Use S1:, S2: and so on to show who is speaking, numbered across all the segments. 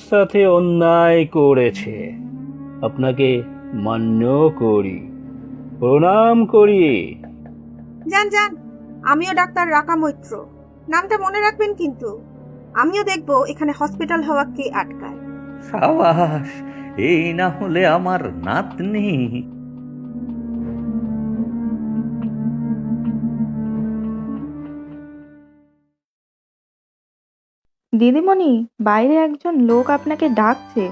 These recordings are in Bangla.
S1: সাথে অন্যায় করেছে, আপনাকে মান্য করি, প্রণাম করি।
S2: যান যান, আমিও ডাক্তার রাকা মৈত্র, নামটা মনে রাখবেন কিন্তু। আমিও দেখবো এখানে হসপিটাল হওয়া কে আটকায়।
S3: সাবাস, এই না হলে আমার নাতনি।
S4: দিদিমণি, বাইরে একজন লোক আপনাকে ডাকছে,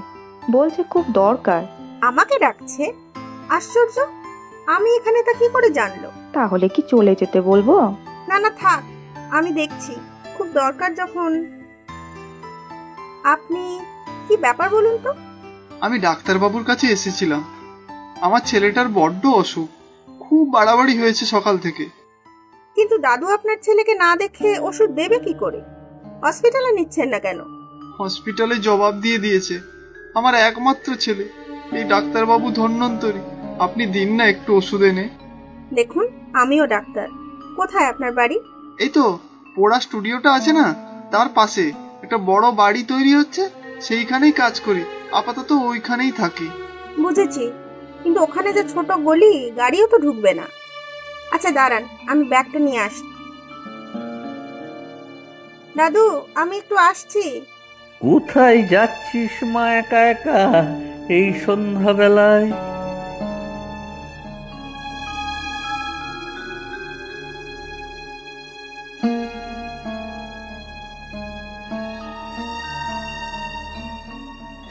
S4: বলছে খুব দরকার।
S2: আমাকে ডাকছে? আশ্চর্য, আমি এখানে তা কি করে জানলো?
S4: তাহলে কি চলে যেতে বলবো?
S2: না না থাক, আমি দেখছি। খুব দরকার যখন। আপনি কি ব্যাপার বলুন তো?
S5: আমি ডাক্তারবাবুর কাছে এসেছিলাম। আমার ছেলেটার বড্ড অসুখ, খুব বাড়াবাড়ি হয়েছে সকাল থেকে।
S2: কিন্তু দাদু আপনার ছেলেকে না দেখে ওষুধ দেবে কি করে? হসপিটালে নিচ্ছেন না কেন?
S5: হসপিটালে জবাব দিয়ে দিয়েছে। আমার একমাত্র ছেলে, এই ডাক্তারবাবু ধন্বন্তরী। আপনি দিন না একটু ওষুধ এনে।
S2: দেখুন, আমিও ডাক্তার। কোথায় আপনার বাড়ি?
S5: এই তো পোড়া স্টুডিওটা আছে না, তার পাশে একটা বড় বাড়ি তৈরি হচ্ছে, সেইখানেই কাজ করি। আপাতত ওইখানেই থাকি।
S2: বুঝেছি, কিন্তু ওখানে যে ছোট গলি, গাড়িও তো ঢুকবে না। আচ্ছা দাঁড়ান, আমি ব্যাগটা নিয়ে আসি। দাদু, আমি একটু আসছি।
S3: কোথায় যাচ্ছিস মা একা একা এই সন্ধ্যাবেলায়?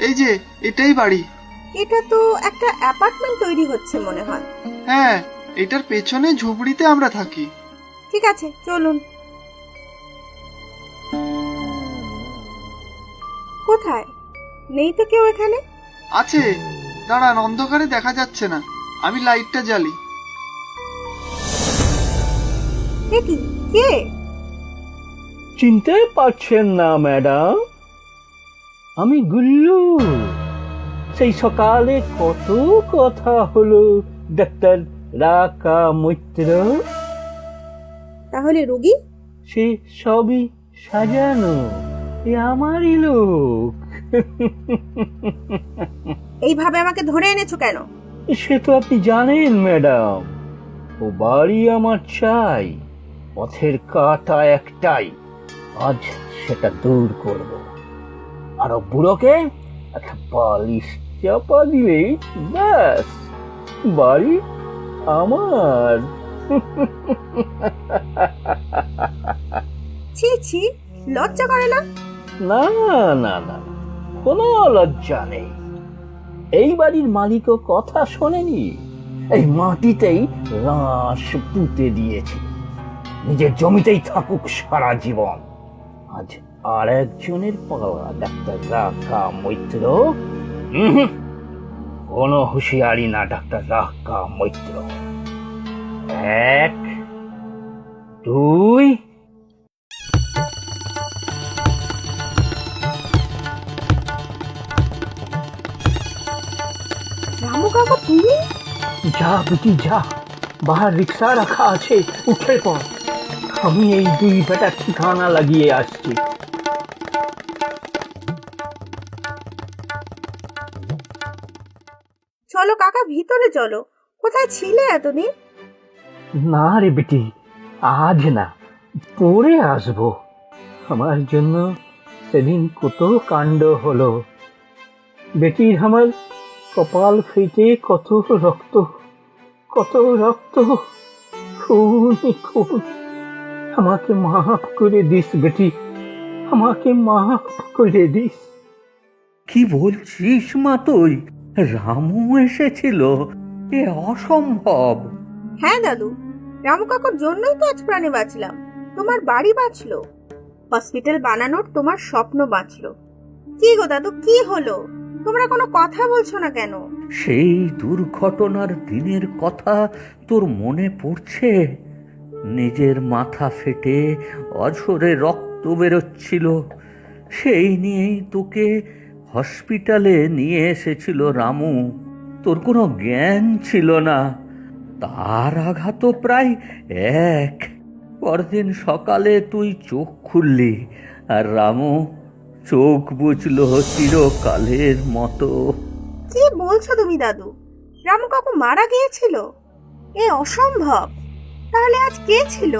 S5: এই যে এটাই বাড়ি।
S2: এটা তো একটা অ্যাপার্টমেন্ট তৈরি হচ্ছে মনে হয়।
S5: হ্যাঁ, এটার পেছনে ঝুপড়িতে আমরা থাকি।
S2: ঠিক আছে, চলুন। কোথায়? নেই তো কেউ এখানে।
S5: আছে, দাঁড়ান, অন্ধকারে দেখা যাচ্ছে না, আমি লাইটটা জ্বালি।
S2: এ কি, কে?
S1: চিনতে পারছেন না ম্যাডাম? আমি গুল্লু। সেই সকালে কত কথা হলো ডাক্তার রাকা মৈত্র।
S2: তাহলে রুগী?
S1: সে সবই সাজানো, এ আমারই লোক।
S2: এইভাবে আমাকে ধরে এনেছো কেন?
S1: সে তো আপনি জানেন ম্যাডাম, ও বাড়ি আমার চাই। পথের কাঁটা একটাই, আজ সেটা দূর করব। আর বুড়োকে একটা বালিশ চাপা দিলেই ব্যাস, বাড়ি আমার।
S2: ছি ছি, লজ্জা করে না?
S1: না না না, কোনো লজ্জা নেই। এই বাড়ির মালিকও কথা শোনেনি, এই মাটিতেই লাশ পুঁতে দিয়েছে, নিজের জমিতেই থাকুক সারা জীবন। আজ আর একজনের পাওয়া ডাক্তার রাকা মৈত্র। কোনো হুঁশিয়ারি না ডাক্তার রাকা মৈত্র। 1 2।
S2: রামু কাকা, তুমি?
S1: যা বেটি যা, বাহার রিক্সা রাখা আছে, উঠে পড়। আমি এই 2 বেটা ঠিকানা লাগিয়ে আসছি।
S2: চলো কাকা, ভিতরে চলো। কোথায় ছিলে এতদিন?
S1: না রে বেটি, আজ না, পরে আসবো। আমার জন্য সেদিন কত কাণ্ড হলো। বেটির আমার কপাল ফেটে কত রক্ত, কত রক্ত, খুন খুন। আমাকে মাফ করে দিস বেটি, আমাকে মাফ করে দিস।
S3: কি বলছিস মা তুই? রামু এসেছিল? এ অসম্ভব।
S2: হ্যাঁ দাদু, রামু কাকুর জন্যই তো আজ প্রাণে বাঁচলাম। তোমার বাড়ি বাঁচলো, হসপিটাল বানানোর তোমার স্বপ্ন বাঁচলো। কি গো দাদু, কি হলো? তোমরা কোনো কথা বলছো না কেন?
S3: সেই দুর্ঘটনার দিনের কথা তোর মনে পড়ছে? নিজের মাথা ফেটে অঝরে রক্ত বেরোচ্ছিল, সেই নিয়েই তোকে হসপিটালে নিয়ে এসেছিল রামু। তোর কোনো জ্ঞান ছিল না, তার আঘাতও প্রায় এক। পরদিন সকালে তুই চোখ খুললি আর রামু চোখ বুঝলো চিরকালের মতো।
S2: কি বলছো তুমি দাদু? রামু কাকু মারা গিয়েছিল? এ অসম্ভব। তাহলে আজ কে ছিল?